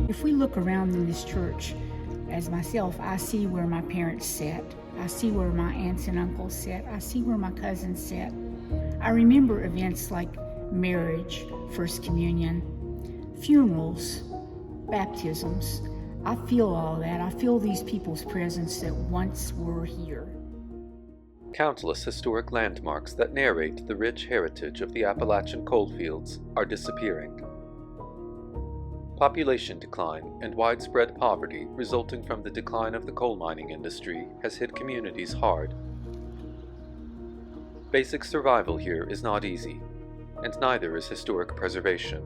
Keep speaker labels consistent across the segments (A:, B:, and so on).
A: If we look around in this church, as myself, I see where my parents sat. I see where my aunts and uncles sat. I see where my cousins sat. I remember events like marriage, First Communion, funerals, baptisms. I feel all that. I feel these people's presence that once were here.
B: Countless historic landmarks that narrate the rich heritage of the Appalachian coalfields are disappearing. Population decline and widespread poverty resulting from the decline of the coal mining industry has hit communities hard. Basic survival here is not easy, and neither is historic preservation.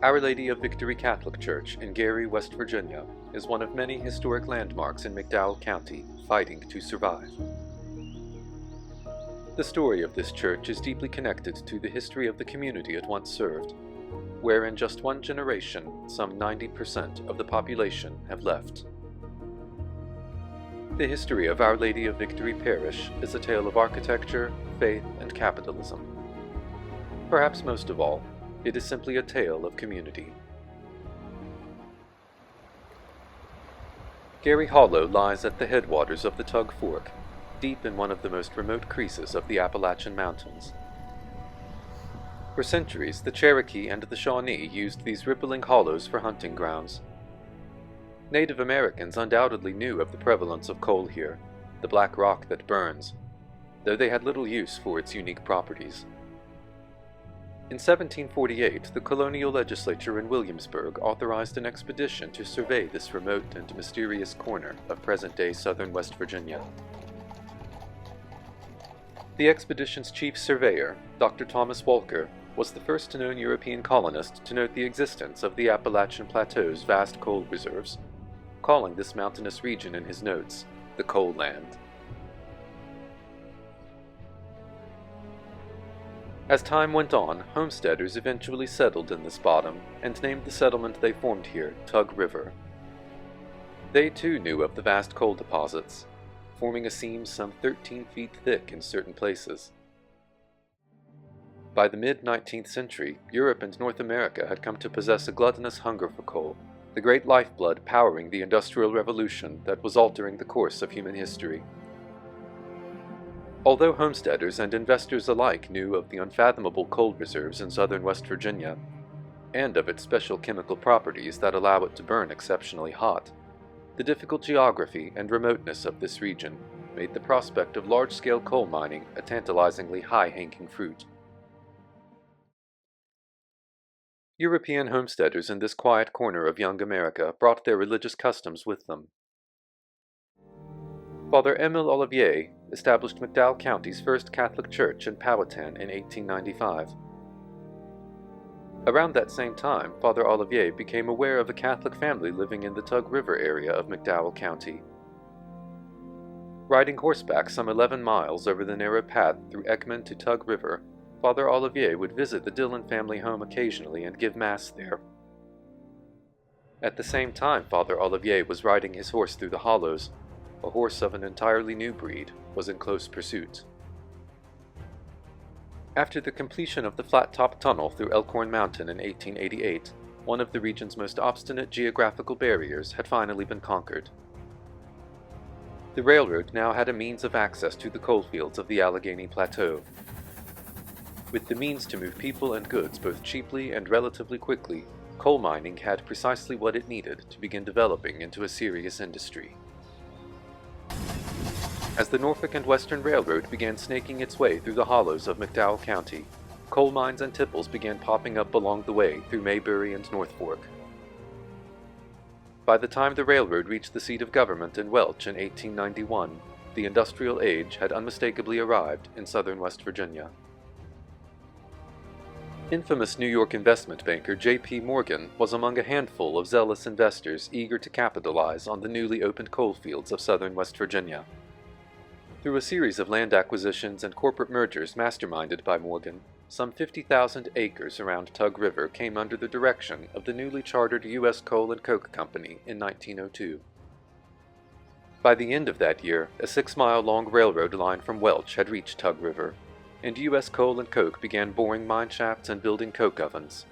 B: Our Lady of Victory Catholic Church in Gary, West Virginia, is one of many historic landmarks in McDowell County fighting to survive. The story of this church is deeply connected to the history of the community it once served, where in just one generation, some 90% of the population have left. The history of Our Lady of Victory Parish is a tale of architecture, faith, and capitalism. Perhaps most of all, it is simply a tale of community. Gary Hollow lies at the headwaters of the Tug Fork, deep in one of the most remote creases of the Appalachian Mountains. For centuries, the Cherokee and the Shawnee used these rippling hollows for hunting grounds. Native Americans undoubtedly knew of the prevalence of coal here, the black rock that burns, though they had little use for its unique properties. In 1748, the colonial legislature in Williamsburg authorized an expedition to survey this remote and mysterious corner of present-day southern West Virginia. The expedition's chief surveyor, Dr. Thomas Walker, was the first known European colonist to note the existence of the Appalachian Plateau's vast coal reserves, calling this mountainous region in his notes, the Coal Land. As time went on, homesteaders eventually settled in this bottom and named the settlement they formed here Tug River. They too knew of the vast coal deposits, forming a seam some 13 feet thick in certain places. By the mid-19th century, Europe and North America had come to possess a gluttonous hunger for coal, the great lifeblood powering the Industrial Revolution that was altering the course of human history. Although homesteaders and investors alike knew of the unfathomable coal reserves in southern West Virginia, and of its special chemical properties that allow it to burn exceptionally hot, the difficult geography and remoteness of this region made the prospect of large-scale coal mining a tantalizingly high-hanging fruit. European homesteaders in this quiet corner of young America brought their religious customs with them. Father Émile Olivier established McDowell County's first Catholic church in Powhatan in 1895. Around that same time, Father Olivier became aware of a Catholic family living in the Tug River area of McDowell County. Riding horseback some 11 miles over the narrow path through Ekman to Tug River, Father Olivier would visit the Dillon family home occasionally and give Mass there. At the same time Father Olivier was riding his horse through the hollows, a horse of an entirely new breed was in close pursuit. After the completion of the flat-top tunnel through Elkhorn Mountain in 1888, one of the region's most obstinate geographical barriers had finally been conquered. The railroad now had a means of access to the coalfields of the Allegheny Plateau. With the means to move people and goods both cheaply and relatively quickly, coal mining had precisely what it needed to begin developing into a serious industry. As the Norfolk and Western Railroad began snaking its way through the hollows of McDowell County, coal mines and tipples began popping up along the way through Maybury and North Fork. By the time the railroad reached the seat of government in Welch in 1891, the industrial age had unmistakably arrived in southern West Virginia. Infamous New York investment banker J.P. Morgan was among a handful of zealous investors eager to capitalize on the newly opened coalfields of southern West Virginia. Through a series of land acquisitions and corporate mergers masterminded by Morgan, some 50,000 acres around Tug River came under the direction of the newly chartered U.S. Coal and Coke Company in 1902. By the end of that year, a 6-mile-long railroad line from Welch had reached Tug River, and U.S. Coal and Coke began boring mine shafts and building coke ovens.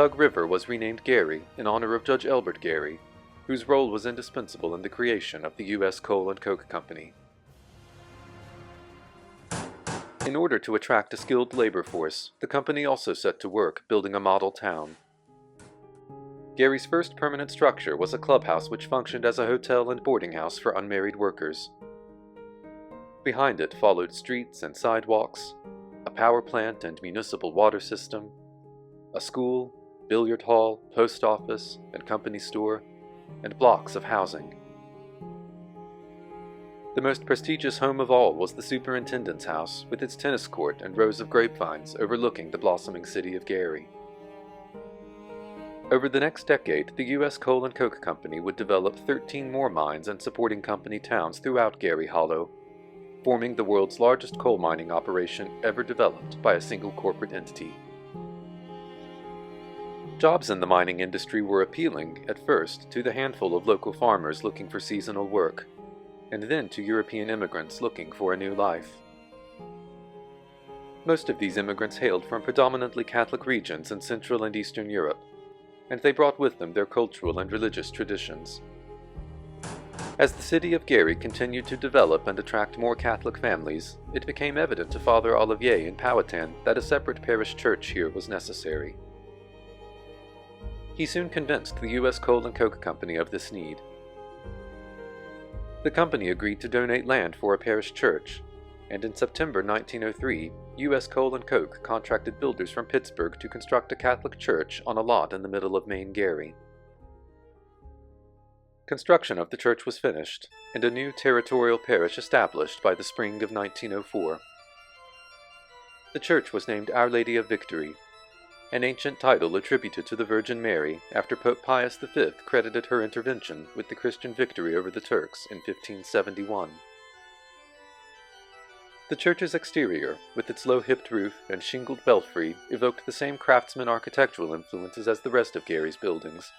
B: Tug River was renamed Gary in honor of Judge Elbert Gary, whose role was indispensable in the creation of the U.S. Coal and Coke Company. In order to attract a skilled labor force, the company also set to work building a model town. Gary's first permanent structure was a clubhouse which functioned as a hotel and boarding house for unmarried workers. Behind it followed streets and sidewalks, a power plant and municipal water system, a school, billiard hall, post office, and company store, and blocks of housing. The most prestigious home of all was the superintendent's house, with its tennis court and rows of grapevines overlooking the blossoming city of Gary. Over the next decade, the U.S. Coal and Coke Company would develop 13 more mines and supporting company towns throughout Gary Hollow, forming the world's largest coal mining operation ever developed by a single corporate entity. Jobs in the mining industry were appealing, at first, to the handful of local farmers looking for seasonal work, and then to European immigrants looking for a new life. Most of these immigrants hailed from predominantly Catholic regions in Central and Eastern Europe, and they brought with them their cultural and religious traditions. As the city of Gary continued to develop and attract more Catholic families, it became evident to Father Olivier in Powhatan that a separate parish church here was necessary. He soon convinced the U.S. Coal and Coke Company of this need. The company agreed to donate land for a parish church, and in September 1903, U.S. Coal and Coke contracted builders from Pittsburgh to construct a Catholic church on a lot in the middle of Main Gary. Construction of the church was finished, and a new territorial parish established by the spring of 1904. The church was named Our Lady of Victory, an ancient title attributed to the Virgin Mary after Pope Pius V credited her intervention with the Christian victory over the Turks in 1571. The church's exterior, with its low-hipped roof and shingled belfry, evoked the same craftsman architectural influences as the rest of Gary's buildings.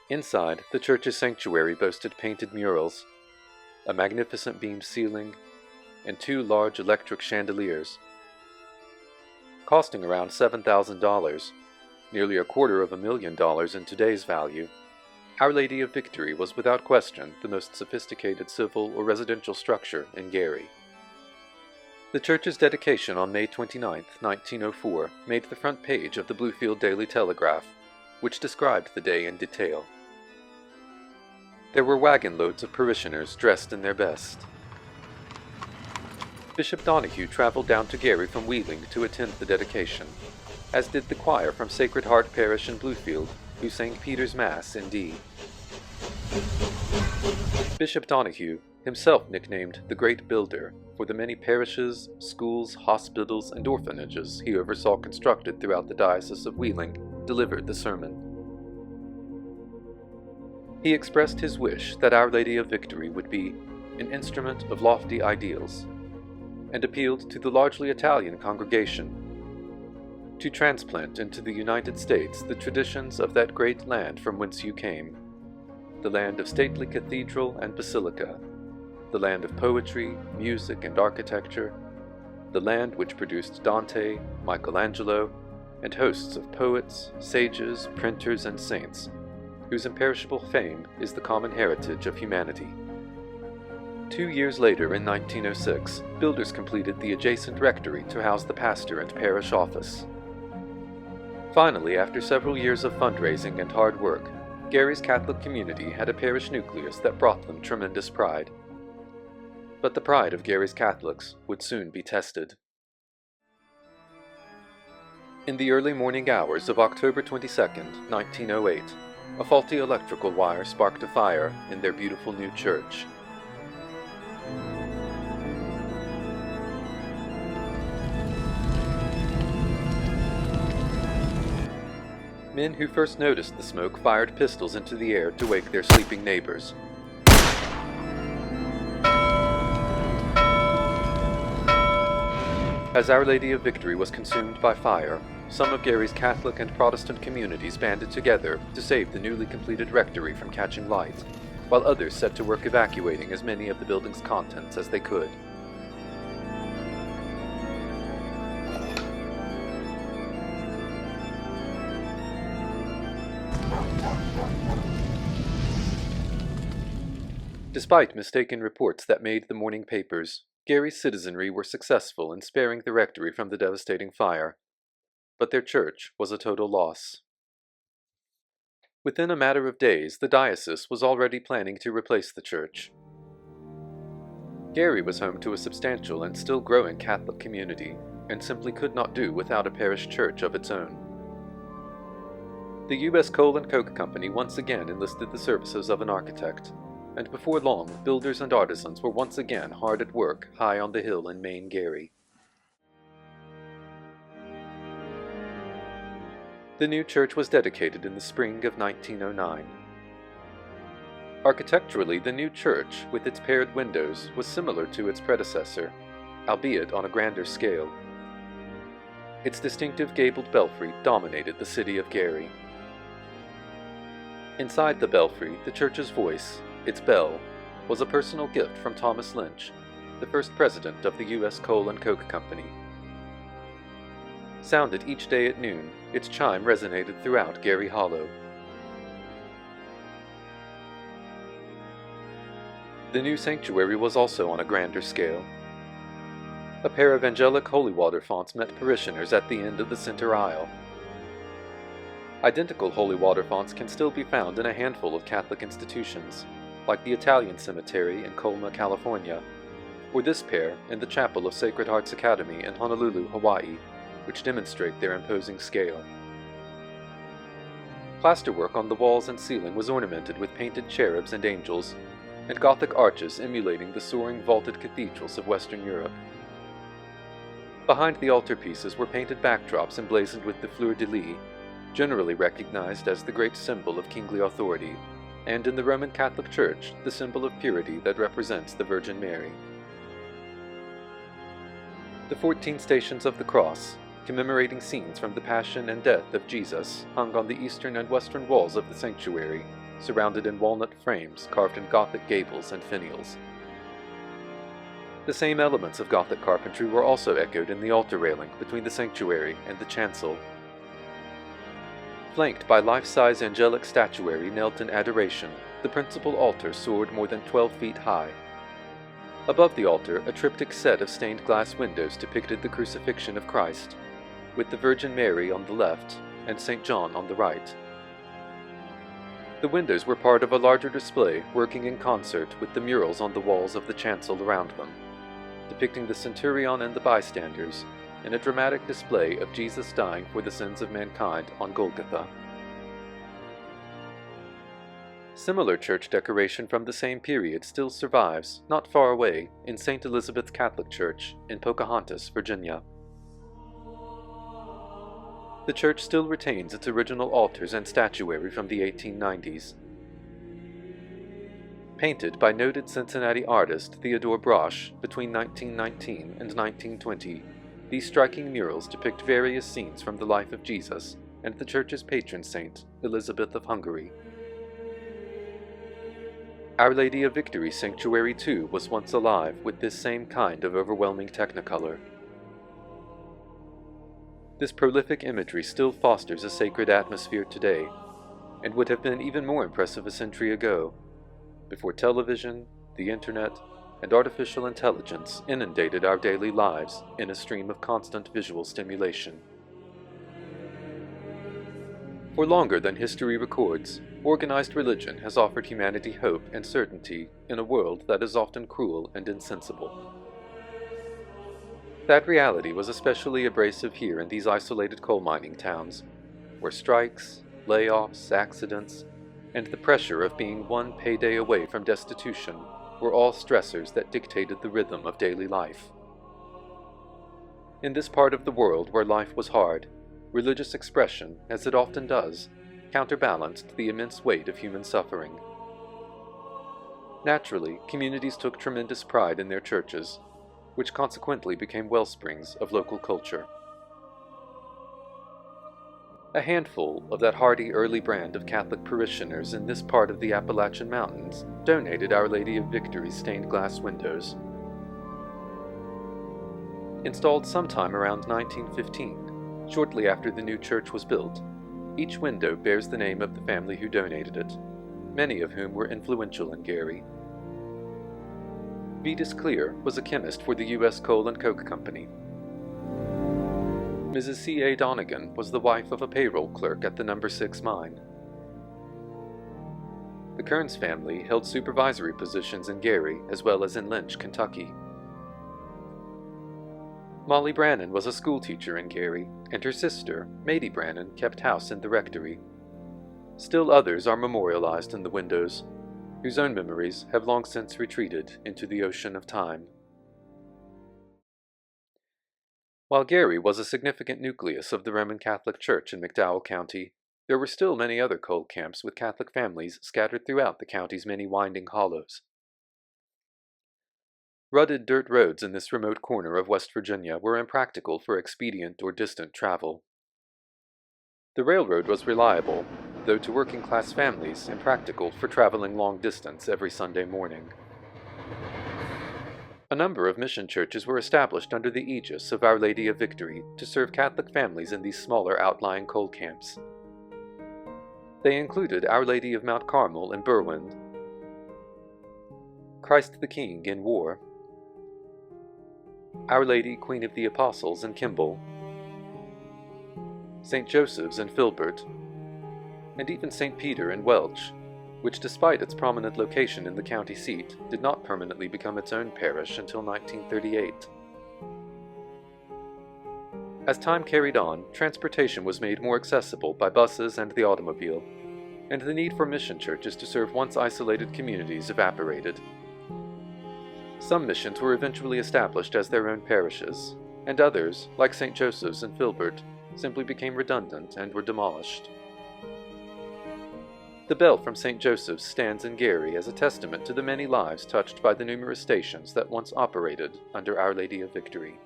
B: Inside, the church's sanctuary boasted painted murals, a magnificent beamed ceiling, and 2 large electric chandeliers. Costing around $7,000, nearly $250,000 in today's value, Our Lady of Victory was without question the most sophisticated civil or residential structure in Gary. The church's dedication on May 29, 1904, made the front page of the Bluefield Daily Telegraph, which described the day in detail. There were wagon loads of parishioners dressed in their best. Bishop Donahue traveled down to Gary from Wheeling to attend the dedication, as did the choir from Sacred Heart Parish in Bluefield, who sang Peter's Mass in D. Bishop Donahue, himself nicknamed the Great Builder for the many parishes, schools, hospitals, and orphanages he oversaw constructed throughout the Diocese of Wheeling, delivered the sermon. He expressed his wish that Our Lady of Victory would be an instrument of lofty ideals, and appealed to the largely Italian congregation to transplant into the United States the traditions of that great land from whence you came, the land of stately cathedral and basilica, the land of poetry, music, and architecture, the land which produced Dante, Michelangelo, and hosts of poets, sages, printers, and saints, whose imperishable fame is the common heritage of humanity. 2 years later, in 1906, builders completed the adjacent rectory to house the pastor and parish office. Finally, after several years of fundraising and hard work, Gary's Catholic community had a parish nucleus that brought them tremendous pride. But the pride of Gary's Catholics would soon be tested. In the early morning hours of October 22, 1908, a faulty electrical wire sparked a fire in their beautiful new church. Men who first noticed the smoke fired pistols into the air to wake their sleeping neighbors. As Our Lady of Victory was consumed by fire, some of Gary's Catholic and Protestant communities banded together to save the newly completed rectory from catching light, while others set to work evacuating as many of the building's contents as they could. Despite mistaken reports that made the morning papers, Gary's citizenry were successful in sparing the rectory from the devastating fire, but their church was a total loss. Within a matter of days, the diocese was already planning to replace the church. Gary was home to a substantial and still growing Catholic community, and simply could not do without a parish church of its own. The U.S. Coal and Coke Company once again enlisted the services of an architect, and before long, builders and artisans were once again hard at work high on the hill in Maine Gary. The new church was dedicated in the spring of 1909. Architecturally, the new church, with its paired windows, was similar to its predecessor, albeit on a grander scale. Its distinctive gabled belfry dominated the city of Gary. Inside the belfry, the church's voice, its bell, was a personal gift from Thomas Lynch, the first president of the U.S. Coal and Coke Company. Sounded each day at noon, its chime resonated throughout Gary Hollow. The new sanctuary was also on a grander scale. A pair of angelic holy water fonts met parishioners at the end of the center aisle. Identical holy water fonts can still be found in a handful of Catholic institutions, like the Italian Cemetery in Colma, California, or this pair in the Chapel of Sacred Hearts Academy in Honolulu, Hawaii, which demonstrate their imposing scale. Plasterwork on the walls and ceiling was ornamented with painted cherubs and angels, and Gothic arches emulating the soaring vaulted cathedrals of Western Europe. Behind the altarpieces were painted backdrops emblazoned with the fleur-de-lis, generally recognized as the great symbol of kingly authority, and in the Roman Catholic Church, the symbol of purity that represents the Virgin Mary. The 14 Stations of the Cross, commemorating scenes from the Passion and Death of Jesus, hung on the eastern and western walls of the sanctuary, surrounded in walnut frames carved in Gothic gables and finials. The same elements of Gothic carpentry were also echoed in the altar railing between the sanctuary and the chancel. Flanked by life-size angelic statuary knelt in adoration, the principal altar soared more than 12 feet high. Above the altar, a triptych set of stained glass windows depicted the crucifixion of Christ, with the Virgin Mary on the left and St. John on the right. The windows were part of a larger display working in concert with the murals on the walls of the chancel around them, depicting the centurion and the bystanders in a dramatic display of Jesus dying for the sins of mankind on Golgotha. Similar church decoration from the same period still survives, not far away, in St. Elizabeth's Catholic Church in Pocahontas, Virginia. The church still retains its original altars and statuary from the 1890s. Painted by noted Cincinnati artist Theodore Brosh between 1919 and 1920, these striking murals depict various scenes from the life of Jesus and the church's patron saint, Elizabeth of Hungary. Our Lady of Victory Sanctuary too was once alive with this same kind of overwhelming technicolor. This prolific imagery still fosters a sacred atmosphere today, and would have been even more impressive a century ago, before television, the internet, and artificial intelligence inundated our daily lives in a stream of constant visual stimulation. For longer than history records, organized religion has offered humanity hope and certainty in a world that is often cruel and insensible. That reality was especially abrasive here in these isolated coal mining towns, where strikes, layoffs, accidents, and the pressure of being one payday away from destitution were all stressors that dictated the rhythm of daily life. In this part of the world where life was hard, religious expression, as it often does, counterbalanced the immense weight of human suffering. Naturally, communities took tremendous pride in their churches, which consequently became wellsprings of local culture. A handful of that hardy early brand of Catholic parishioners in this part of the Appalachian Mountains donated Our Lady of Victory's stained glass windows. Installed sometime around 1915, shortly after the new church was built, Each window bears the name of the family who donated it, many of whom were influential in Gary. Vetus Clear was a chemist for the U.S. Coal and Coke Company. Mrs. C.A. Donegan was the wife of a payroll clerk at the No. 6 mine. The Kearns family held supervisory positions in Gary as well as in Lynch, Kentucky. Molly Brannon was a schoolteacher in Gary, and her sister, Mady Brannon, kept house in the rectory. Still others are memorialized in the windows, whose own memories have long since retreated into the ocean of time. While Gary was a significant nucleus of the Roman Catholic Church in McDowell County, there were still many other coal camps with Catholic families scattered throughout the county's many winding hollows. Rutted dirt roads in this remote corner of West Virginia were impractical for expedient or distant travel. The railroad was reliable, though to working-class families impractical for traveling long distance every Sunday morning. A number of mission churches were established under the aegis of Our Lady of Victory to serve Catholic families in these smaller outlying coal camps. They included Our Lady of Mount Carmel in Berwind, Christ the King in War, Our Lady Queen of the Apostles in Kimball, St. Joseph's in Filbert, and even St. Peter in Welch, which despite its prominent location in the county seat, did not permanently become its own parish until 1938. As time carried on, transportation was made more accessible by buses and the automobile, and the need for mission churches to serve once isolated communities evaporated. Some missions were eventually established as their own parishes, and others, like St. Joseph's and Filbert, simply became redundant and were demolished. The bell from St. Joseph's stands in Gary as a testament to the many lives touched by the numerous stations that once operated under Our Lady of Victory.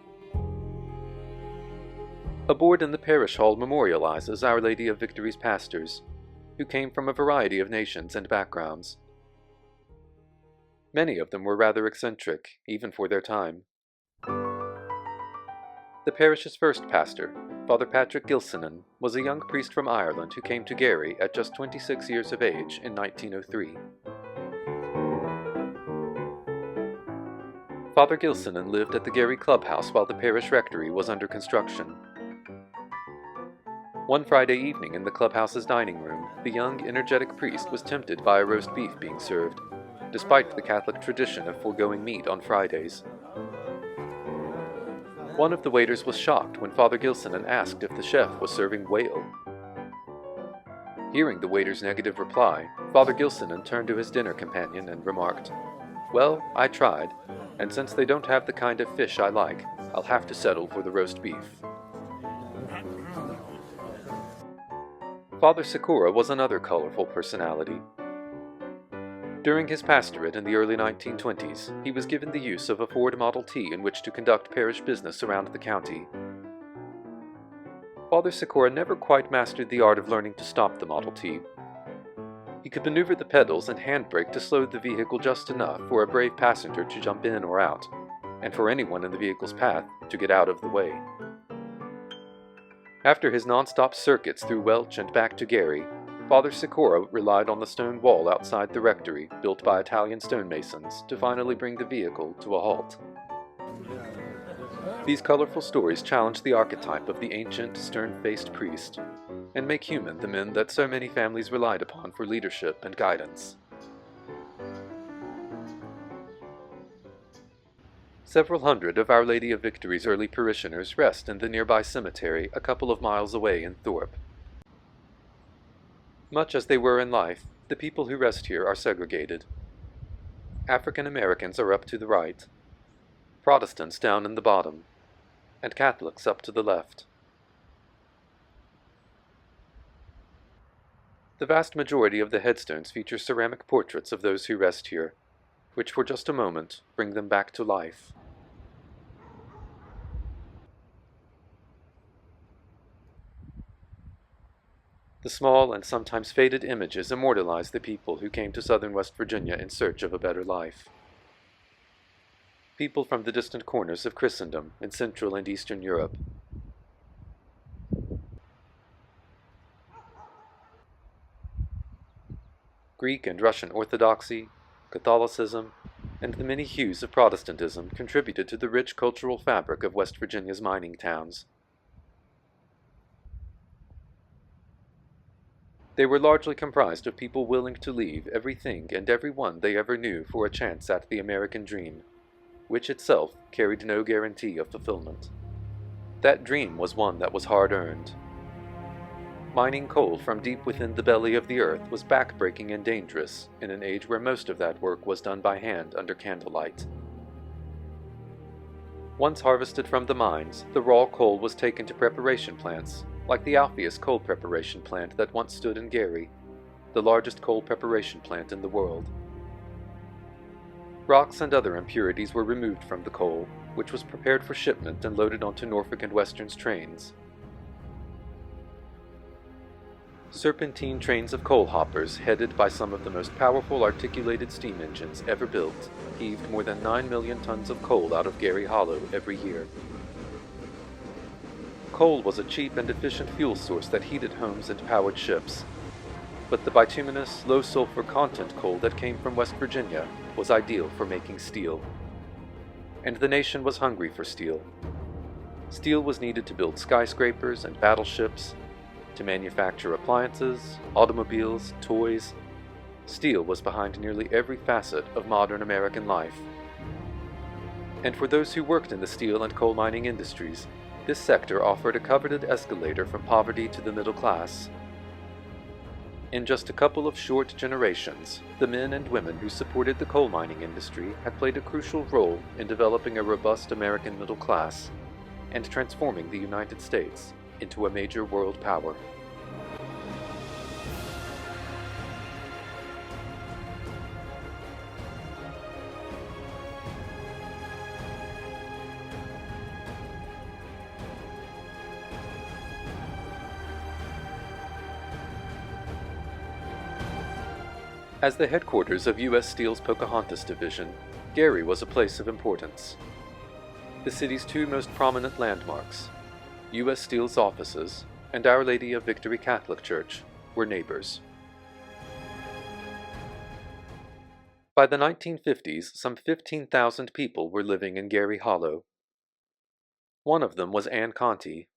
B: A board in the parish hall memorializes Our Lady of Victory's pastors, who came from a variety of nations and backgrounds. Many of them were rather eccentric, even for their time. The parish's first pastor, Father Patrick Gilsenan, was a young priest from Ireland who came to Gary at just 26 years of age in 1903. Father Gilsenan lived at the Gary clubhouse while the parish rectory was under construction. One Friday evening in the clubhouse's dining room, the young, energetic priest was tempted by a roast beef being served, despite the Catholic tradition of foregoing meat on Fridays. One of the waiters was shocked when Father Gilsenan asked if the chef was serving whale. Hearing the waiter's negative reply, Father Gilsenan turned to his dinner companion and remarked, "Well, I tried, and since they don't have the kind of fish I like, I'll have to settle for the roast beef." Father Sikora was another colorful personality. During his pastorate in the early 1920s, he was given the use of a Ford Model T in which to conduct parish business around the county. Father Sikora never quite mastered the art of learning to stop the Model T. He could maneuver the pedals and handbrake to slow the vehicle just enough for a brave passenger to jump in or out, and for anyone in the vehicle's path to get out of the way. After his non-stop circuits through Welch and back to Gary, Father Sikora relied on the stone wall outside the rectory, built by Italian stonemasons, to finally bring the vehicle to a halt. These colorful stories challenge the archetype of the ancient, stern-faced priest, and make human the men that so many families relied upon for leadership and guidance. Several hundred of Our Lady of Victory's early parishioners rest in the nearby cemetery a couple of miles away in Thorpe. Much as they were in life, the people who rest here are segregated. African Americans are up to the right, Protestants down in the bottom, and Catholics up to the left. The vast majority of the headstones feature ceramic portraits of those who rest here, which for just a moment bring them back to life. The small and sometimes faded images immortalize the people who came to southern West Virginia in search of a better life. People from the distant corners of Christendom in Central and Eastern Europe. Greek and Russian Orthodoxy, Catholicism, and the many hues of Protestantism contributed to the rich cultural fabric of West Virginia's mining towns. They were largely comprised of people willing to leave everything and everyone they ever knew for a chance at the American dream, which itself carried no guarantee of fulfillment. That dream was one that was hard-earned. Mining coal from deep within the belly of the earth was back-breaking and dangerous in an age where most of that work was done by hand under candlelight. Once harvested from the mines, the raw coal was taken to preparation plants, like the Alpheus coal preparation plant that once stood in Gary, the largest coal preparation plant in the world. Rocks and other impurities were removed from the coal, which was prepared for shipment and loaded onto Norfolk and Western's trains. Serpentine trains of coal hoppers, headed by some of the most powerful articulated steam engines ever built, heaved more than 9 million tons of coal out of Gary Hollow every year. Coal was a cheap and efficient fuel source that heated homes and powered ships, but the bituminous, low-sulfur content coal that came from West Virginia was ideal for making steel. And the nation was hungry for steel. Steel was needed to build skyscrapers and battleships, to manufacture appliances, automobiles, toys. Steel was behind nearly every facet of modern American life. And for those who worked in the steel and coal mining industries, this sector offered a coveted escalator from poverty to the middle class. In just a couple of short generations, the men and women who supported the coal mining industry had played a crucial role in developing a robust American middle class and transforming the United States into a major world power. As the headquarters of U.S. Steel's Pocahontas Division, Gary was a place of importance. The city's two most prominent landmarks, U.S. Steel's offices and Our Lady of Victory Catholic Church, were neighbors. By the 1950s, some 15,000 people were living in Gary Hollow. One of them was Ann Conti.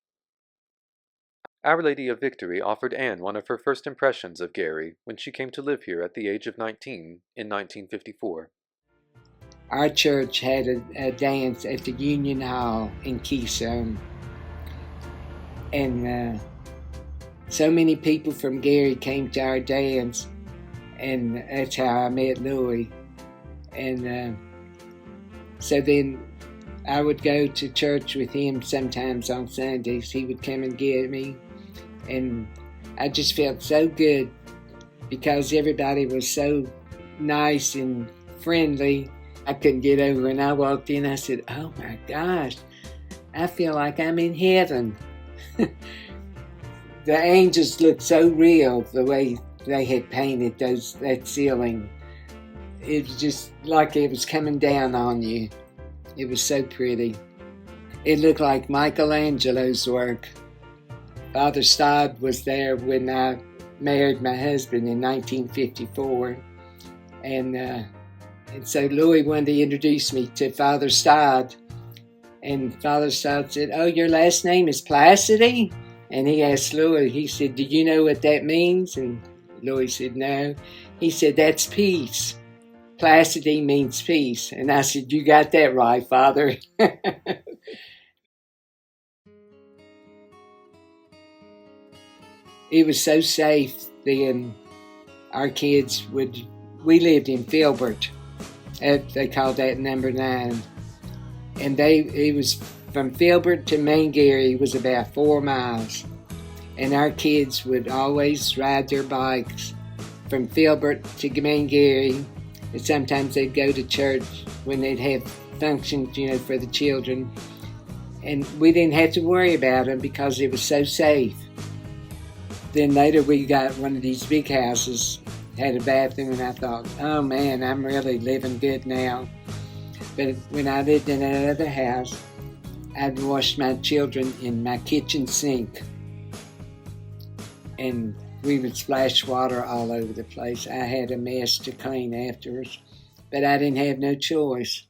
B: Our Lady of Victory offered Anne one of her first impressions of Gary when she came to live here at the age of 19 in 1954.
C: Our church had a dance at the Union Hall in Keystone. And so many people from Gary came to our dance, and that's how I met Louis. And so then I would go to church with him sometimes on Sundays. He would come and get me, and I just felt so good because everybody was so nice and friendly. I couldn't get over, and I walked in, I said, "Oh my gosh, I feel like I'm in heaven." The angels looked so real, the way they had painted that ceiling. It was just like it was coming down on you. It was so pretty. It looked like Michelangelo's work. Father Stodd was there when I married my husband in 1954. And so Louis wanted to introduce me to Father Stodd. And Father Stodd said, "Oh, your last name is Placidy?" And he asked Louis, he said, "Do you know what that means?" And Louis said, "No." He said, "That's peace. Placidy means peace." And I said, "You got that right, Father." It was so safe then. Our kids we lived in Filbert. They called that number 9. And it was from Filbert to Main Gary was about 4 miles. And our kids would always ride their bikes from Filbert to Main Gary. And sometimes they'd go to church when they'd have functions, for the children. And we didn't have to worry about them because it was so safe. Then later we got one of these big houses, had a bathroom, and I thought, "Oh man, I'm really living good now." But when I lived in that other house, I'd wash my children in my kitchen sink. And we would splash water all over the place. I had a mess to clean afterwards, but I didn't have no choice.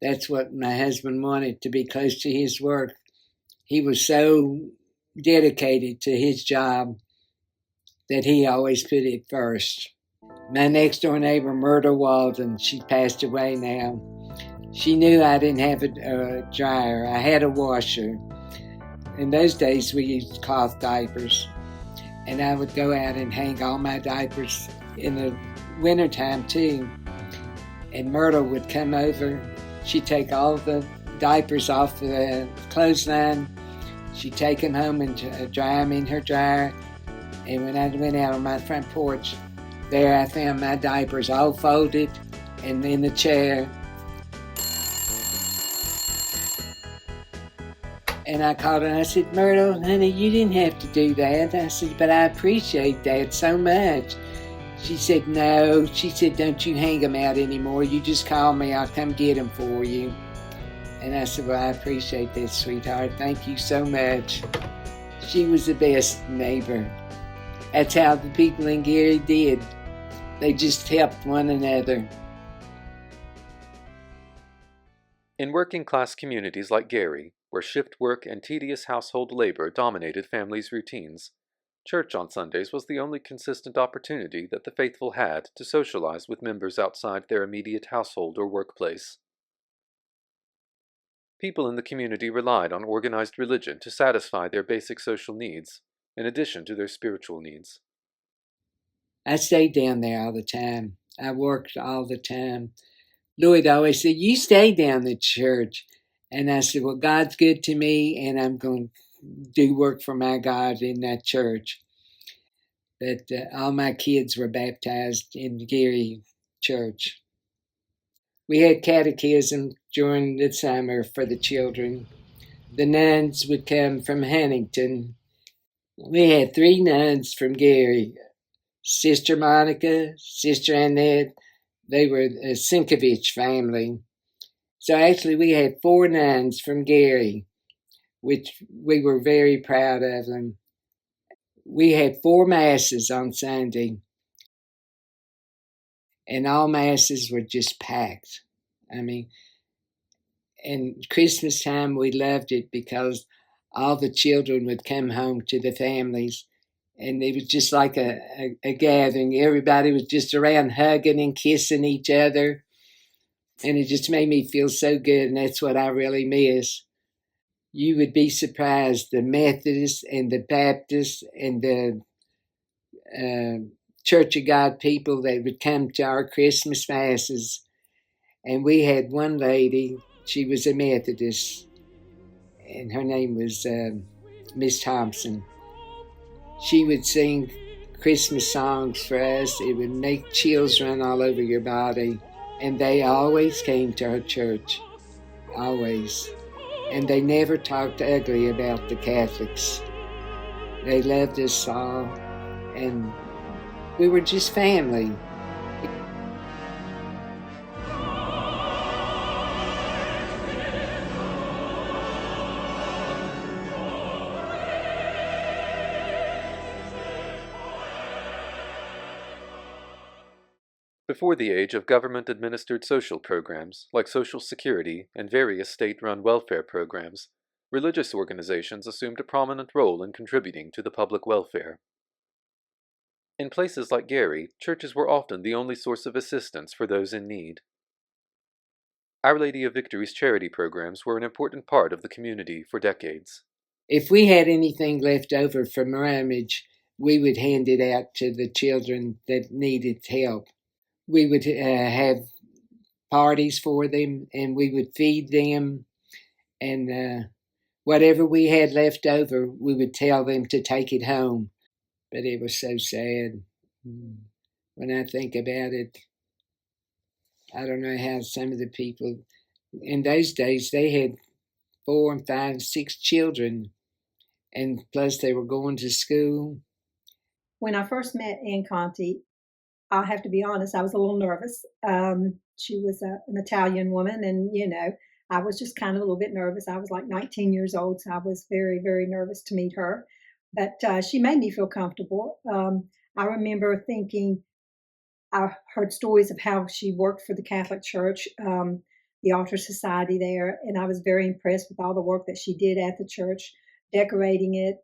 C: That's what my husband wanted, to be close to his work. He was so dedicated to his job that he always put it first. My next door neighbor, Myrtle Walden, she passed away now. She knew I didn't have a dryer. I had a washer. In those days, we used cloth diapers. And I would go out and hang all my diapers in the wintertime too. And Myrtle would come over. She'd take all the diapers off the clothesline. She'd take them home and dry them in her dryer. And when I went out on my front porch, there I found my diapers all folded and in the chair. And I called her and I said, Myrtle, honey, you didn't have to do that. I said, but I appreciate that so much. She said, no. She said, don't you hang them out anymore. You just call me. I'll come get them for you. And I said, well, I appreciate that, sweetheart. Thank you so much. She was the best neighbor. That's how the people in Gary did. They just helped one another.
B: In working-class communities like Gary, where shift work and tedious household labor dominated families' routines, church on Sundays was the only consistent opportunity that the faithful had to socialize with members outside their immediate household or workplace. People in the community relied on organized religion to satisfy their basic social needs, in addition to their spiritual needs.
C: I stayed down there all the time. I worked all the time. Lloyd always said, you stay down the church. And I said, well, God's good to me, and I'm going to do work for my God in that church. But all my kids were baptized in Gary Church. We had catechism during the summer for the children. The nuns would come from Huntington. We had 3 nuns from Gary. Sister Monica, Sister Annette. They were a Sinkovich family. So actually we had 4 nuns from Gary, which we were very proud of them. We had 4 masses on Sunday, and all masses were just packed. I mean, and Christmas time we loved it because all the children would come home to the families, and it was just like a gathering. Everybody was just around hugging and kissing each other, and it just made me feel so good, and that's what I really miss. You would be surprised, the Methodists and the Baptists and the Church of God people that would come to our Christmas masses. And we had one lady, she was a Methodist, and her name was Miss Thompson. She would sing Christmas songs for us. It would make chills run all over your body. And they always came to our church, always. And they never talked ugly about the Catholics. They loved us all, and we were just family.
B: Before the age of government-administered social programs, like Social Security and various state-run welfare programs, religious organizations assumed a prominent role in contributing to the public welfare. In places like Gary, churches were often the only source of assistance for those in need. Our Lady of Victory's charity programs were an important part of the community for decades.
C: If we had anything left over from rummage, we would hand it out to the children that needed help. We would have parties for them, and we would feed them, and whatever we had left over, we would tell them to take it home. But it was so sad. When I think about it, I don't know how some of the people in those days, they had 4 and 5, 6 children, and plus they were going to school.
D: When I first met Ann Conti, I'll have to be honest, I was a little nervous. She was an Italian woman, and I was just kind of a little bit nervous. I was like 19 years old, so I was very, very nervous to meet her. But she made me feel comfortable. I remember thinking, I heard stories of how she worked for the Catholic Church, the Altar Society there, and I was very impressed with all the work that she did at the church, decorating it,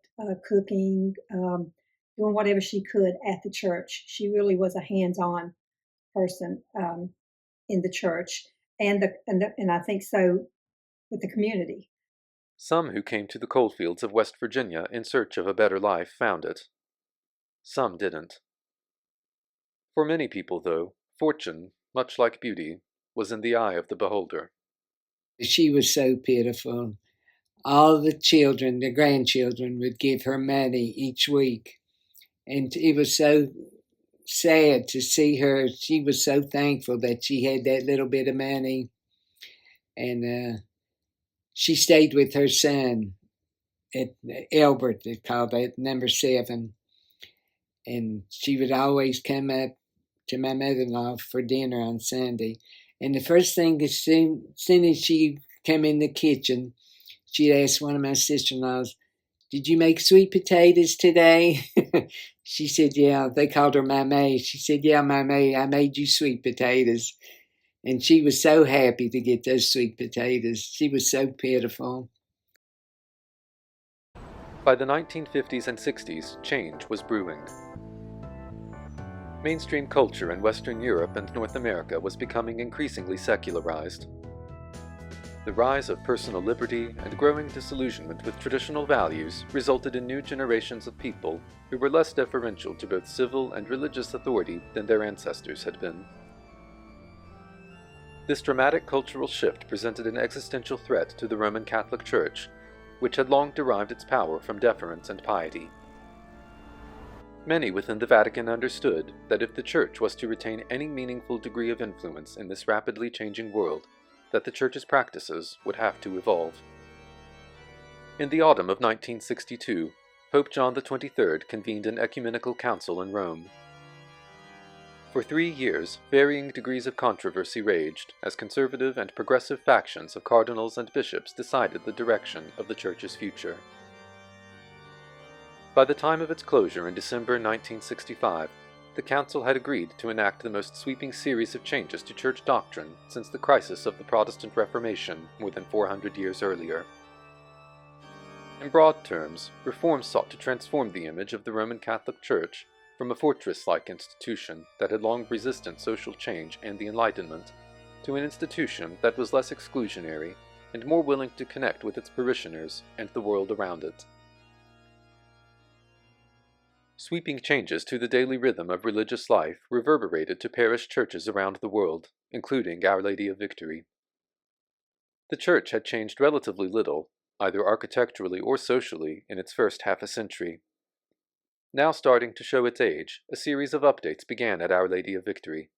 D: cooking, doing whatever she could at the church. She really was a hands-on person in the church, and I think so with the community.
B: Some who came to the coalfields of West Virginia in search of a better life found it. Some didn't. For many people, though, fortune, much like beauty, was in the eye of the beholder.
C: She was so pitiful. All the children, the grandchildren, would give her money each week. And it was so sad to see her. She was so thankful that she had that little bit of money. And she stayed with her son at Albert, they called that number 7. And she would always come up to my mother-in-law for dinner on Sunday. And the first thing, as soon as she came in the kitchen, she'd ask one of my sister-in-laws, "Did you make sweet potatoes today?" She said, "Yeah." They called her Mamay. She said, "Yeah, Mamay, I made you sweet potatoes." And she was so happy to get those sweet potatoes. She was so pitiful.
B: By the 1950s and 60s, change was brewing. Mainstream culture in Western Europe and North America was becoming increasingly secularized. The rise of personal liberty and growing disillusionment with traditional values resulted in new generations of people who were less deferential to both civil and religious authority than their ancestors had been. This dramatic cultural shift presented an existential threat to the Roman Catholic Church, which had long derived its power from deference and piety. Many within the Vatican understood that if the Church was to retain any meaningful degree of influence in this rapidly changing world, that the Church's practices would have to evolve. In the autumn of 1962, Pope John XXIII convened an ecumenical council in Rome. For 3 years, varying degrees of controversy raged as conservative and progressive factions of cardinals and bishops decided the direction of the Church's future. By the time of its closure in December 1965, the Council had agreed to enact the most sweeping series of changes to Church doctrine since the crisis of the Protestant Reformation more than 400 years earlier. In broad terms, reforms sought to transform the image of the Roman Catholic Church from a fortress-like institution that had long resisted social change and the Enlightenment, to an institution that was less exclusionary and more willing to connect with its parishioners and the world around it. Sweeping changes to the daily rhythm of religious life reverberated to parish churches around the world, including Our Lady of Victory. The Church had changed relatively little, either architecturally or socially, in its first half a century. Now starting to show its age, a series of updates began at Our Lady of Victory,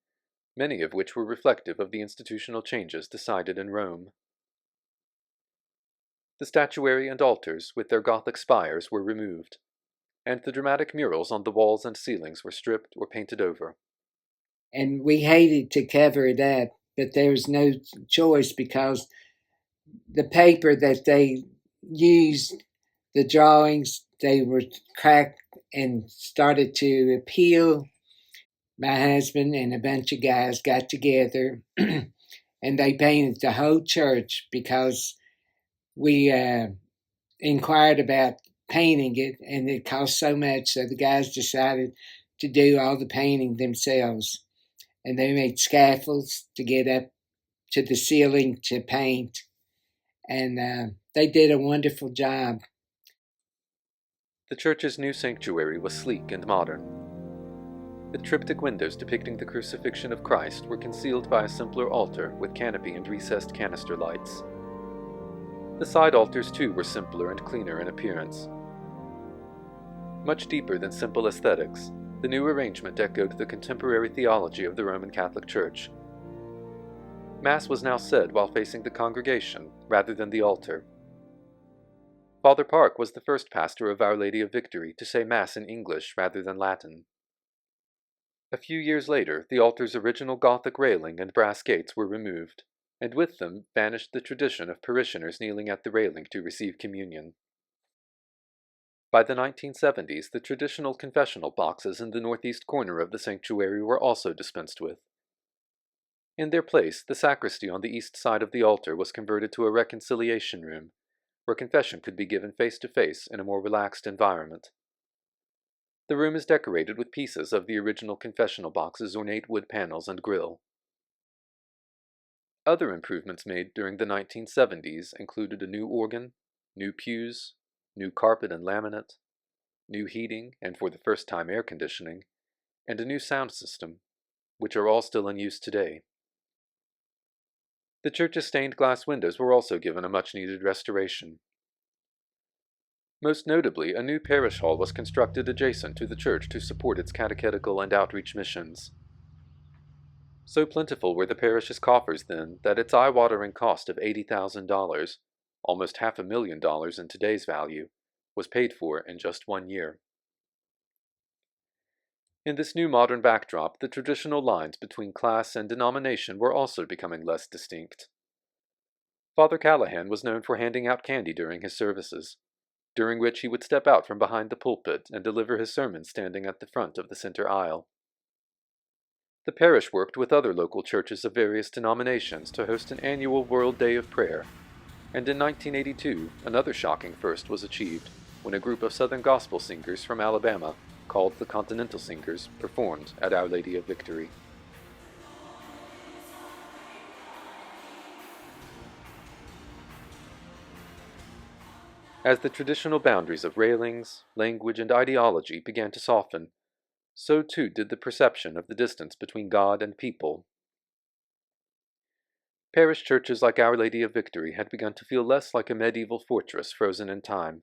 B: many of which were reflective of the institutional changes decided in Rome. The statuary and altars, with their Gothic spires, were removed, and the dramatic murals on the walls and ceilings were stripped or painted over.
C: And we hated to cover it up, but there was no choice because the paper that they used, the drawings, they were cracked and started to peel. My husband and a bunch of guys got together and they painted the whole church because we inquired about painting it and it cost so much, so the guys decided to do all the painting themselves. And they made scaffolds to get up to the ceiling to paint. And they did a wonderful job.
B: The church's new sanctuary was sleek and modern. The triptych windows depicting the crucifixion of Christ were concealed by a simpler altar with canopy and recessed canister lights. The side altars too were simpler and cleaner in appearance. Much deeper than simple aesthetics, the new arrangement echoed the contemporary theology of the Roman Catholic Church. Mass was now said while facing the congregation rather than the altar. Father Park was the first pastor of Our Lady of Victory to say Mass in English rather than Latin. A few years later, the altar's original Gothic railing and brass gates were removed, and with them vanished the tradition of parishioners kneeling at the railing to receive communion. By the 1970s, the traditional confessional boxes in the northeast corner of the sanctuary were also dispensed with. In their place, the sacristy on the east side of the altar was converted to a reconciliation room, where confession could be given face-to-face in a more relaxed environment. The room is decorated with pieces of the original confessional box's ornate wood panels and grille. Other improvements made during the 1970s included a new organ, new pews, new carpet and laminate, new heating and for the first time air conditioning, and a new sound system, which are all still in use today. The church's stained glass windows were also given a much-needed restoration. Most notably, a new parish hall was constructed adjacent to the church to support its catechetical and outreach missions. So plentiful were the parish's coffers then that its eye-watering cost of $80,000, almost $500,000 in today's value, was paid for in just 1 year. In this new modern backdrop, the traditional lines between class and denomination were also becoming less distinct. Father Callahan was known for handing out candy during his services, during which he would step out from behind the pulpit and deliver his sermon standing at the front of the center aisle. The parish worked with other local churches of various denominations to host an annual World Day of Prayer, and in 1982, another shocking first was achieved when a group of Southern Gospel singers from Alabama, called the Continental Singers, performed at Our Lady of Victory. As the traditional boundaries of railings, language, and ideology began to soften, so too did the perception of the distance between God and people. Parish churches like Our Lady of Victory had begun to feel less like a medieval fortress frozen in time,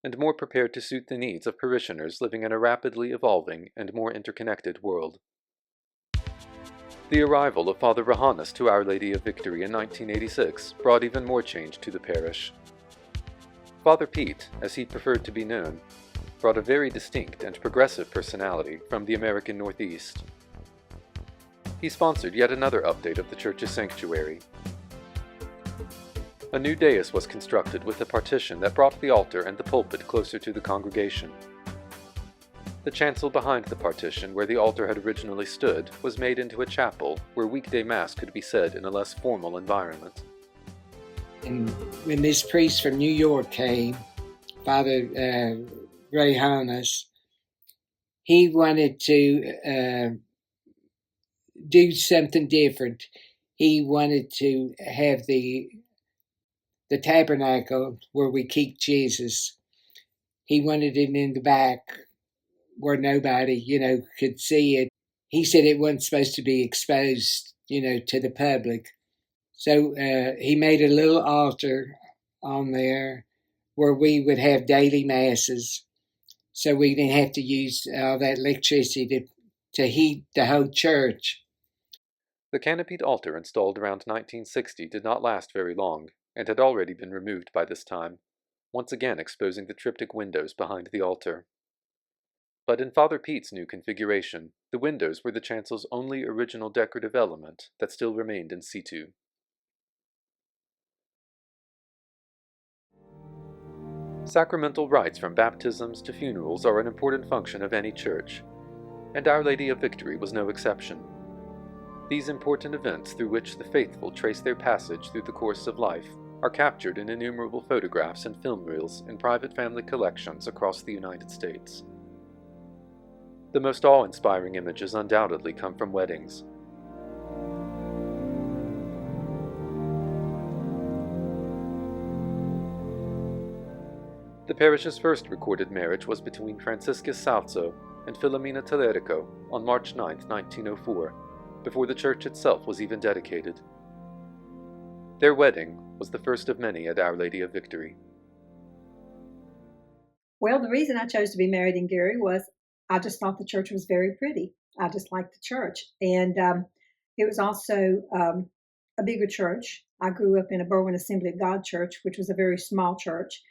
B: and more prepared to suit the needs of parishioners living in a rapidly evolving and more interconnected world. The arrival of Father Rahanis to Our Lady of Victory in 1986 brought even more change to the parish. Father Pete, as he preferred to be known, brought a very distinct and progressive personality from the American Northeast. He sponsored yet another update of the church's sanctuary. A new dais was constructed with a partition that brought the altar and the pulpit closer to the congregation. The chancel behind the partition, where the altar had originally stood, was made into a chapel where weekday mass could be said in a less formal environment.
C: And when this priest from New York came, Father Ray Hannes, he wanted to do something different. He wanted to have the tabernacle where we keep Jesus. He wanted it in the back where nobody, could see it. He said it wasn't supposed to be exposed, to the public. So he made a little altar on there where we would have daily masses. So we didn't have to use all that electricity to heat the whole church.
B: The canopied altar installed around 1960 did not last very long, and had already been removed by this time, once again exposing the triptych windows behind the altar. But in Father Pete's new configuration, the windows were the chancel's only original decorative element that still remained in situ. Sacramental rites from baptisms to funerals are an important function of any church, and Our Lady of Victory was no exception. These important events through which the faithful trace their passage through the course of life are captured in innumerable photographs and film reels in private family collections across the United States. The most awe-inspiring images undoubtedly come from weddings. The parish's first recorded marriage was between Franciscus Salzo and Filomena Tellerico on March 9, 1904, before the church itself was even dedicated. Their wedding was the first of many at Our Lady of Victory.
D: Well, the reason I chose to be married in Gary was I just thought the church was very pretty. I just liked the church. And it was also a bigger church. I grew up in a Berwyn Assembly of God church, which was a very small church.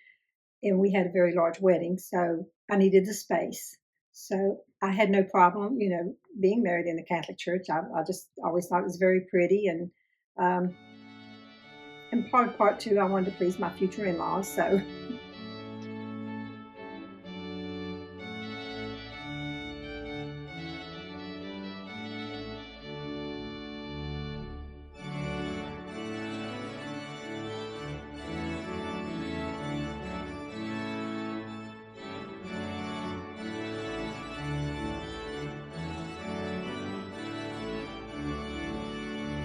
D: And we had a very large wedding. So I needed the space. So I had no problem, being married in the Catholic Church. I just always thought it was very pretty. And part two, I wanted to please my future in-laws. So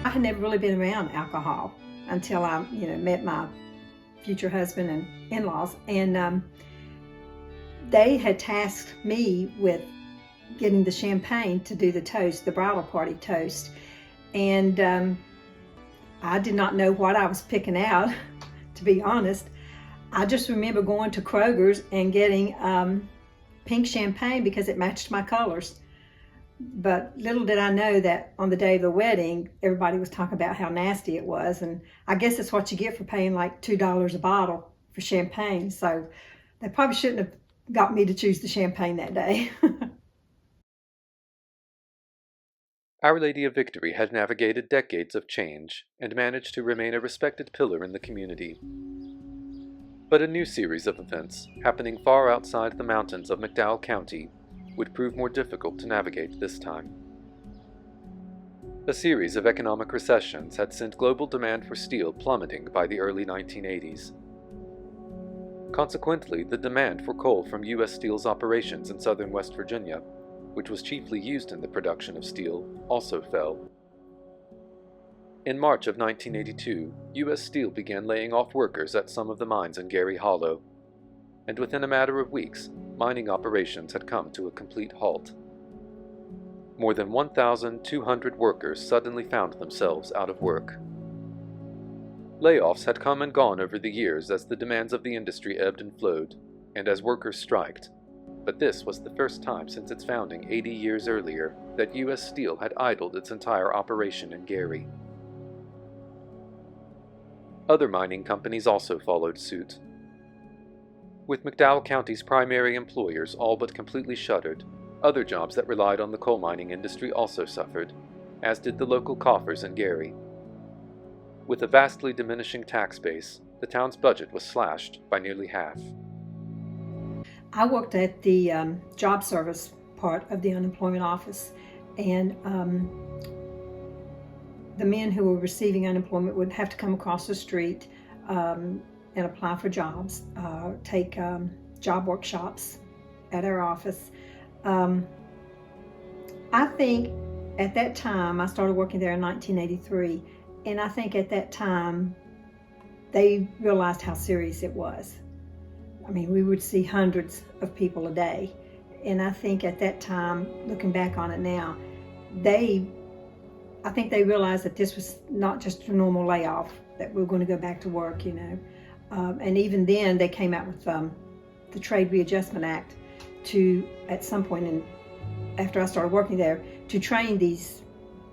D: I had never really been around alcohol until I, met my future husband and in-laws, and they had tasked me with getting the champagne to do the toast, the bridal party toast, and I did not know what I was picking out, to be honest. I just remember going to Kroger's and getting pink champagne because it matched my colors. But little did I know that on the day of the wedding, everybody was talking about how nasty it was. And I guess it's what you get for paying like $2 a bottle for champagne. So they probably shouldn't have got me to choose the champagne that day.
B: Our Lady of Victory had navigated decades of change and managed to remain a respected pillar in the community. But a new series of events, happening far outside the mountains of McDowell County, would prove more difficult to navigate this time. A series of economic recessions had sent global demand for steel plummeting by the early 1980s. Consequently, the demand for coal from U.S. Steel's operations in southern West Virginia, which was chiefly used in the production of steel, also fell. In March of 1982, U.S. Steel began laying off workers at some of the mines in Gary Hollow, and within a matter of weeks, mining operations had come to a complete halt. More than 1,200 workers suddenly found themselves out of work. Layoffs had come and gone over the years as the demands of the industry ebbed and flowed, and as workers striked, but this was the first time since its founding 80 years earlier that U.S. Steel had idled its entire operation in Gary. Other mining companies also followed suit. With McDowell County's primary employers all but completely shuttered, other jobs that relied on the coal mining industry also suffered, as did the local coffers in Gary. With a vastly diminishing tax base, the town's budget was slashed by nearly half.
D: I worked at the job service part of the unemployment office, and the men who were receiving unemployment would have to come across the street and apply for jobs, take job workshops at our office. I think at that time, I started working there in 1983, and I think at that time they realized how serious it was. I mean, we would see hundreds of people a day. And I think at that time, looking back on it now, I think they realized that this was not just a normal layoff, that we were going to go back to work, And even then, they came out with the Trade Readjustment Act to, at some point after I started working there, to train these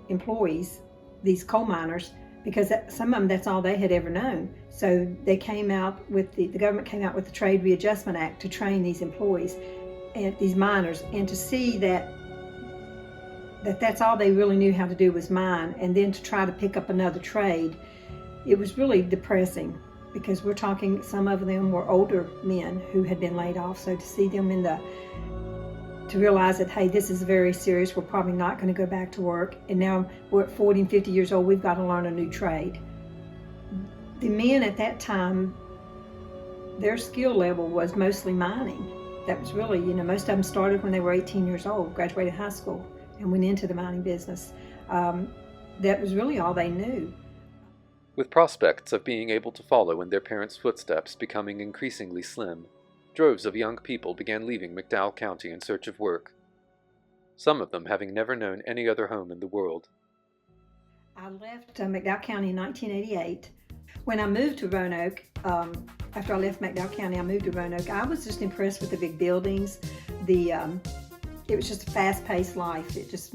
D: employees, these coal miners, because some of them, that's all they had ever known. So they came out with the government came out with the Trade Readjustment Act to train these employees and these miners, and to see that's all they really knew how to do was mine, and then to try to pick up another trade, it was really depressing, because we're talking, some of them were older men who had been laid off. So to see them to realize that, hey, this is very serious, we're probably not going to go back to work, and now we're at 40 and 50 years old, we've got to learn a new trade. The men at that time, their skill level was mostly mining. That was really, most of them started when they were 18 years old, graduated high school, and went into the mining business. That was really all they knew.
B: With prospects of being able to follow in their parents' footsteps becoming increasingly slim, droves of young people began leaving McDowell County in search of work, some of them having never known any other home in the world.
D: I left McDowell County in 1988. When I moved to Roanoke, after I left McDowell County, I moved to Roanoke. I was just impressed with the big buildings. It was just a fast-paced life. It just,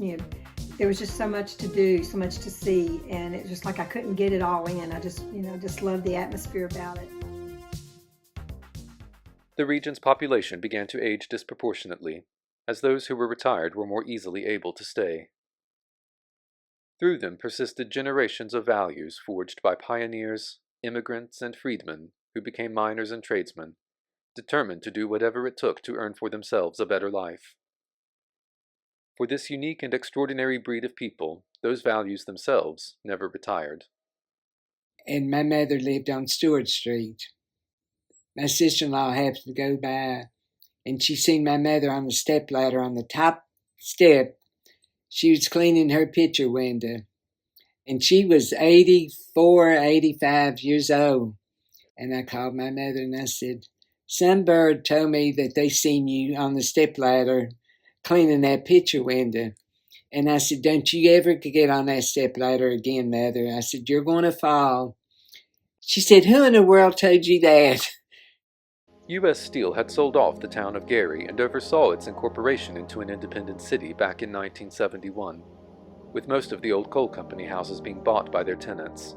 D: there was just so much to do, so much to see, and it was just like I couldn't get it all in. I just loved the atmosphere about it.
B: The region's population began to age disproportionately, as those who were retired were more easily able to stay. Through them persisted generations of values forged by pioneers, immigrants, and freedmen who became miners and tradesmen, determined to do whatever it took to earn for themselves a better life. For this unique and extraordinary breed of people, those values themselves never retired.
C: And my mother lived on Stewart Street. My sister-in-law happened to go by, and she seen my mother on the stepladder on the top step. She was cleaning her picture window, And she was 84, 85 years old. And I called my mother and I said, some bird told me that they seen you on the stepladder cleaning that picture window. And I said, don't you ever get on that stepladder again, Mother. I said, you're going to fall. She said, who in the world told you that?
B: U.S. Steel had sold off the town of Gary and oversaw its incorporation into an independent city back in 1971, with most of the old coal company houses being bought by their tenants.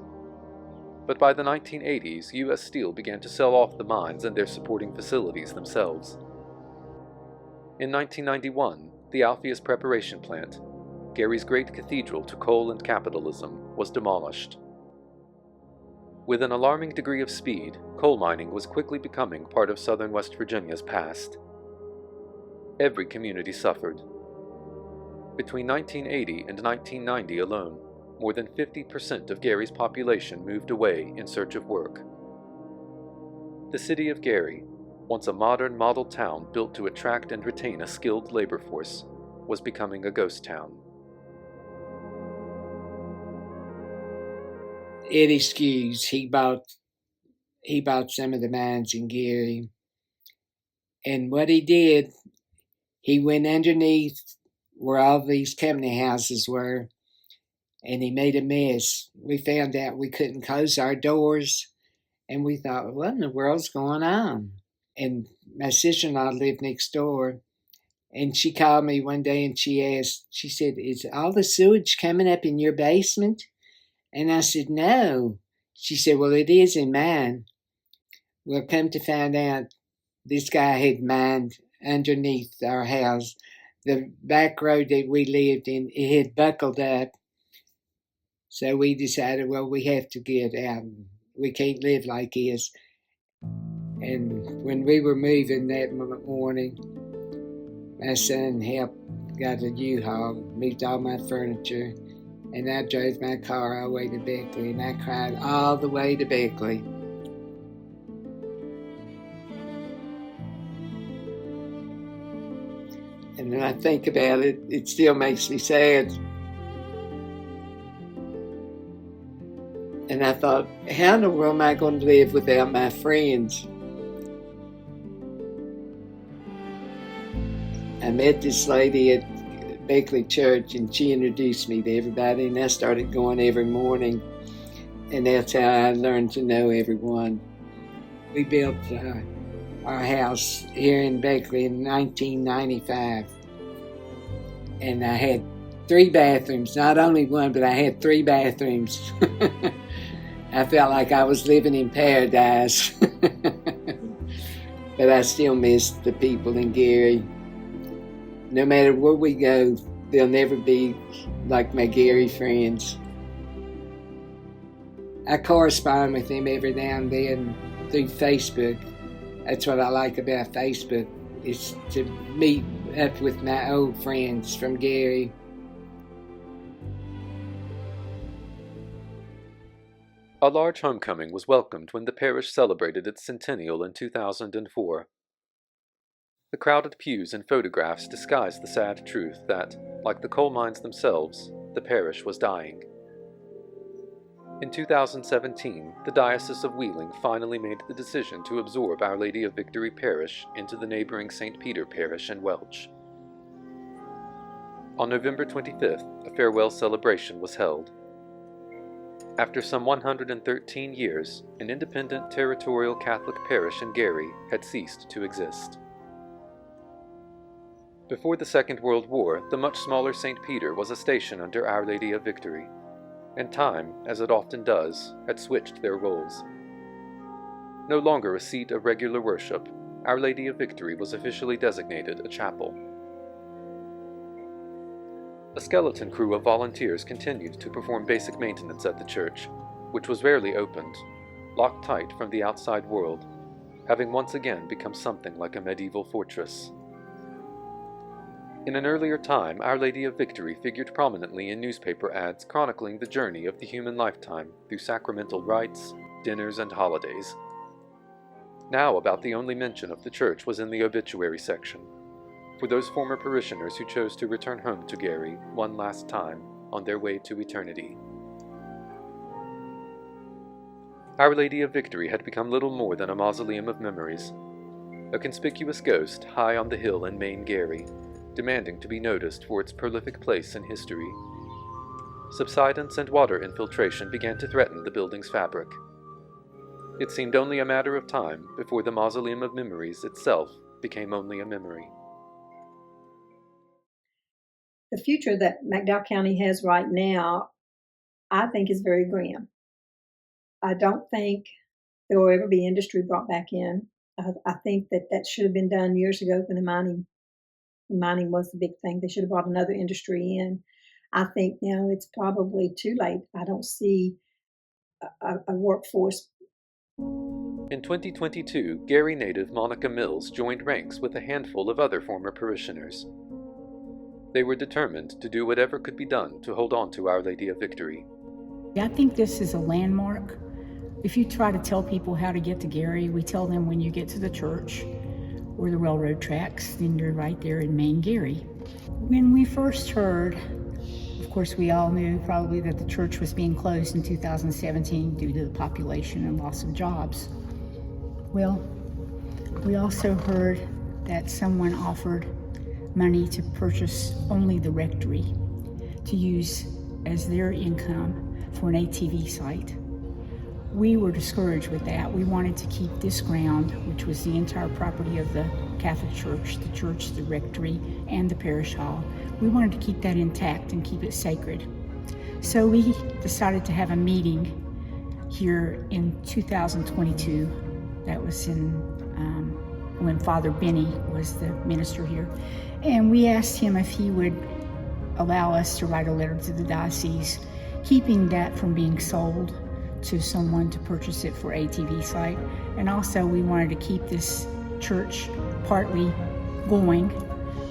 B: But by the 1980s, U.S. Steel began to sell off the mines and their supporting facilities themselves. In 1991, the Alpheus preparation plant, Gary's great cathedral to coal and capitalism, was demolished. With an alarming degree of speed, coal mining was quickly becoming part of southern West Virginia's past. Every community suffered. Between 1980 and 1990 alone, more than 50% of Gary's population moved away in search of work. The city of Gary, once a modern model town built to attract and retain a skilled labor force, was becoming a ghost town.
C: Eddie Skews, he bought some of the mines in Gary. And what he did, he went underneath where all these company houses were, and he made a mess. We found out we couldn't close our doors, and we thought, what in the world's going on? And my sister-in-law lived next door, and she called me one day and she said, is all the sewage coming up in your basement? And I said, no. She said, well, it is in mine. Well, come to find out, this guy had mined underneath our house. The back road that we lived in, it had buckled up. So we decided, well, we have to get out. We can't live like this. And when we were moving that morning, my son got a U-Haul, moved all my furniture, and I drove my car all the way to Beckley, and I cried all the way to Beckley. And when I think about it, it still makes me sad. And I thought, how in the world am I going to live without my friends? I met this lady at Beckley Church, and she introduced me to everybody, and I started going every morning, and that's how I learned to know everyone. We built our house here in Beckley in 1995, and I had 3 bathrooms, not only one, but I had 3 bathrooms. I felt like I was living in paradise. But I still miss the people in Gary. No matter where we go, they'll never be like my Gary friends. I correspond with them every now and then through Facebook. That's what I like about Facebook, is to meet up with my old friends from Gary.
B: A large homecoming was welcomed when the parish celebrated its centennial in 2004. The crowded pews and photographs disguised the sad truth that, like the coal mines themselves, the parish was dying. In 2017, the Diocese of Wheeling finally made the decision to absorb Our Lady of Victory Parish into the neighboring St. Peter Parish in Welch. On November 25th, a farewell celebration was held. After some 113 years, an independent territorial Catholic parish in Gary had ceased to exist. Before the Second World War, the much smaller St. Peter was a station under Our Lady of Victory, and time, as it often does, had switched their roles. No longer a seat of regular worship, Our Lady of Victory was officially designated a chapel. A skeleton crew of volunteers continued to perform basic maintenance at the church, which was rarely opened, locked tight from the outside world, having once again become something like a medieval fortress. In an earlier time, Our Lady of Victory figured prominently in newspaper ads chronicling the journey of the human lifetime through sacramental rites, dinners, and holidays. Now about the only mention of the church was in the obituary section, for those former parishioners who chose to return home to Gary one last time on their way to eternity. Our Lady of Victory had become little more than a mausoleum of memories, a conspicuous ghost high on the hill in Maine Gary, demanding to be noticed for its prolific place in history. Subsidence and water infiltration began to threaten the building's fabric. It seemed only a matter of time before the mausoleum of memories itself became only a memory.
D: The future that McDowell County has right now, I think, is very grim. I don't think there will ever be industry brought back in. I think that should have been done years ago when mining was the big thing. They should have brought another industry in. I think now it's probably too late. I don't see a workforce.
B: In 2022, Gary native Monica Mills joined ranks with a handful of other former parishioners. They were determined to do whatever could be done to hold on to Our Lady of Victory.
A: I think this is a landmark. If you try to tell people how to get to Gary, we tell them when you get to the church or the railroad tracks, then you're right there in Maine Gary. When we first heard, of course, we all knew probably that the church was being closed in 2017 due to the population and loss of jobs. Well, we also heard that someone offered money to purchase only the rectory to use as their income for an ATV site. We were discouraged with that. We wanted to keep this ground, which was the entire property of the Catholic Church, the rectory, and the parish hall. We wanted to keep that intact and keep it sacred. So we decided to have a meeting here in 2022. That was when Father Benny was the minister here. And we asked him if he would allow us to write a letter to the diocese, keeping that from being sold to someone to purchase it for ATV site. And also we wanted to keep this church partly going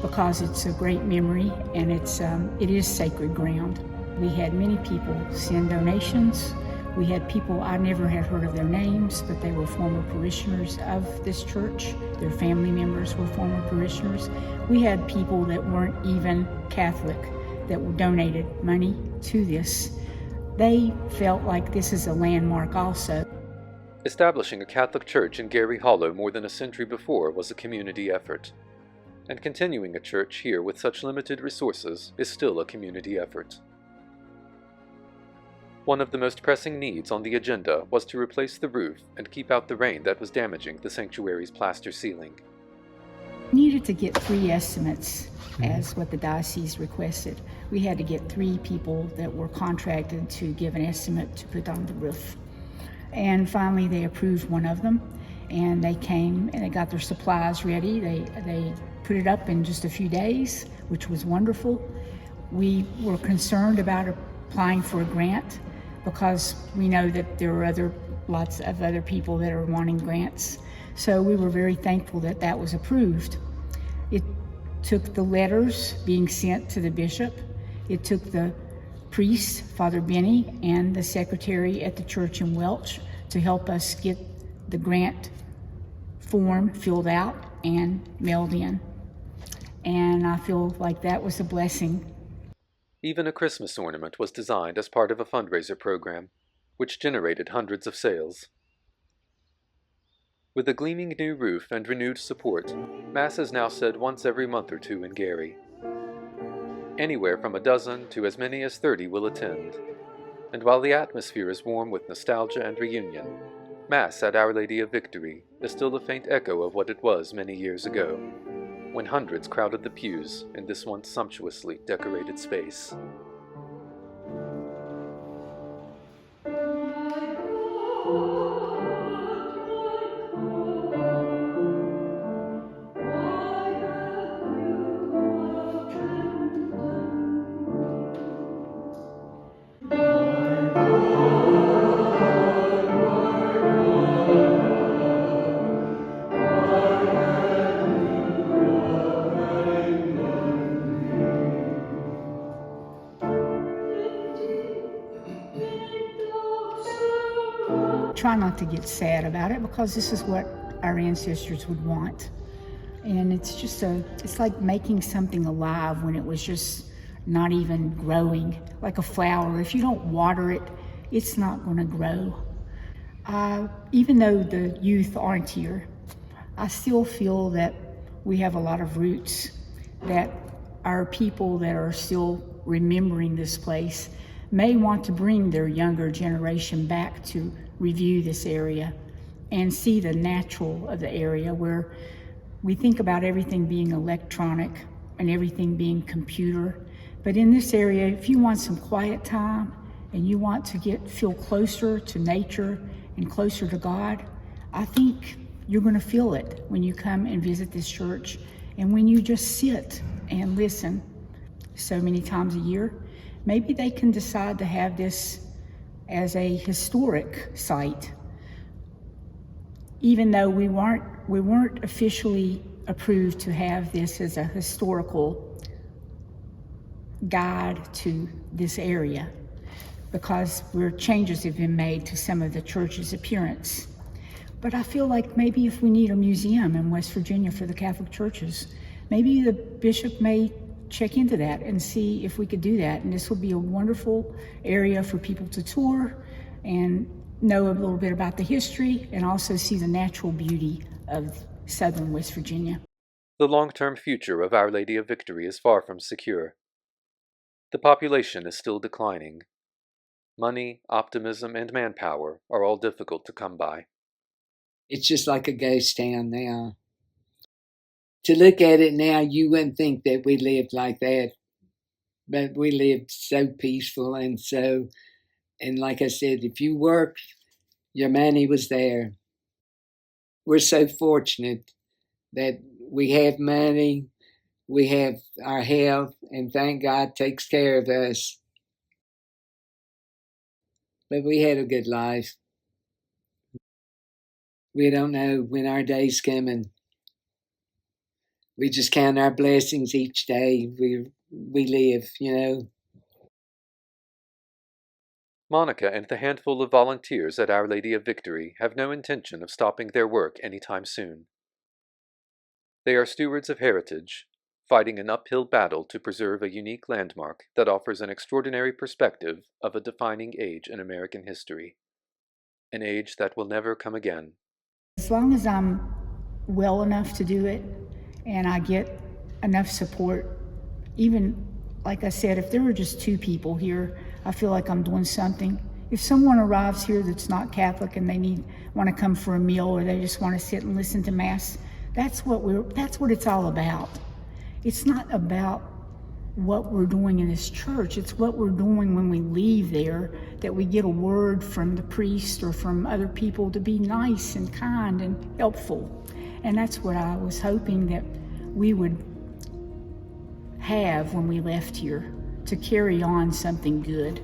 A: because it's a great memory and it is sacred ground. We had many people send donations. We had people, I never had heard of their names, but they were former parishioners of this church. Their family members were former parishioners. We had people that weren't even Catholic that donated money to this. They felt like this is a landmark also.
B: Establishing a Catholic church in Gary Hollow more than a century before was a community effort. And continuing a church here with such limited resources is still a community effort. One of the most pressing needs on the agenda was to replace the roof and keep out the rain that was damaging the sanctuary's plaster ceiling.
A: We needed to get 3 estimates as what the diocese requested. We had to get 3 people that were contracted to give an estimate to put on the roof. And finally they approved one of them, and they came and they got their supplies ready. They put it up in just a few days, which was wonderful. We were concerned about applying for a grant because we know that there are lots of other people that are wanting grants. So we were very thankful that that was approved. It took the letters being sent to the bishop. It took the priest, Father Benny, and the secretary at the church in Welch to help us get the grant form filled out and mailed in. And I feel like that was a blessing.
B: Even a Christmas ornament was designed as part of a fundraiser program, which generated hundreds of sales. With a gleaming new roof and renewed support, Mass is now said once every month or two in Gary. Anywhere from a dozen to as many as 30 will attend, and while the atmosphere is warm with nostalgia and reunion, Mass at Our Lady of Victory is still a faint echo of what it was many years ago, when hundreds crowded the pews in this once sumptuously decorated space.
A: Try not to get sad about it because this is what our ancestors would want. And it's like making something alive when it was just not even growing, like a flower. If you don't water it, it's not going to grow. Even though the youth aren't here, I still feel that we have a lot of roots, that our people that are still remembering this place may want to bring their younger generation back to review this area and see the natural of the area, where we think about everything being electronic and everything being computer. But in this area, if you want some quiet time and you want to feel closer to nature and closer to God, I think you're going to feel it when you come and visit this church and when you just sit and listen so many times a year. Maybe they can decide to have this as a historic site, even though we weren't officially approved to have this as a historical guide to this area, because changes have been made to some of the church's appearance. But I feel like maybe if we need a museum in West Virginia for the Catholic churches, maybe the bishop may check into that and see if we could do that. And this would be a wonderful area for people to tour and know a little bit about the history and also see the natural beauty of southern West Virginia.
B: The long-term future of Our Lady of Victory is far from secure. The population is still declining. Money, optimism, and manpower are all difficult to come by.
C: It's just like a ghost town now. To look at it now, you wouldn't think that we lived like that. But we lived so peaceful and like I said, if you worked, your money was there. We're so fortunate that we have money, we have our health, and thank God takes care of us. But we had a good life. We don't know when our day's coming. We just count our blessings each day we live, you know.
B: Monica and the handful of volunteers at Our Lady of Victory have no intention of stopping their work anytime soon. They are stewards of heritage, fighting an uphill battle to preserve a unique landmark that offers an extraordinary perspective of a defining age in American history, an age that will never come again.
A: As long as I'm well enough to do it and I get enough support, even like I said, if there were just 2 people here, I feel like I'm doing something. If someone arrives here that's not Catholic and they want to come for a meal, or they just want to sit and listen to Mass, that's what it's all about. It's not about what we're doing in this church. It's what we're doing when we leave there, that we get a word from the priest or from other people to be nice and kind and helpful. And that's what I was hoping that we would have when we left here, to carry on something good.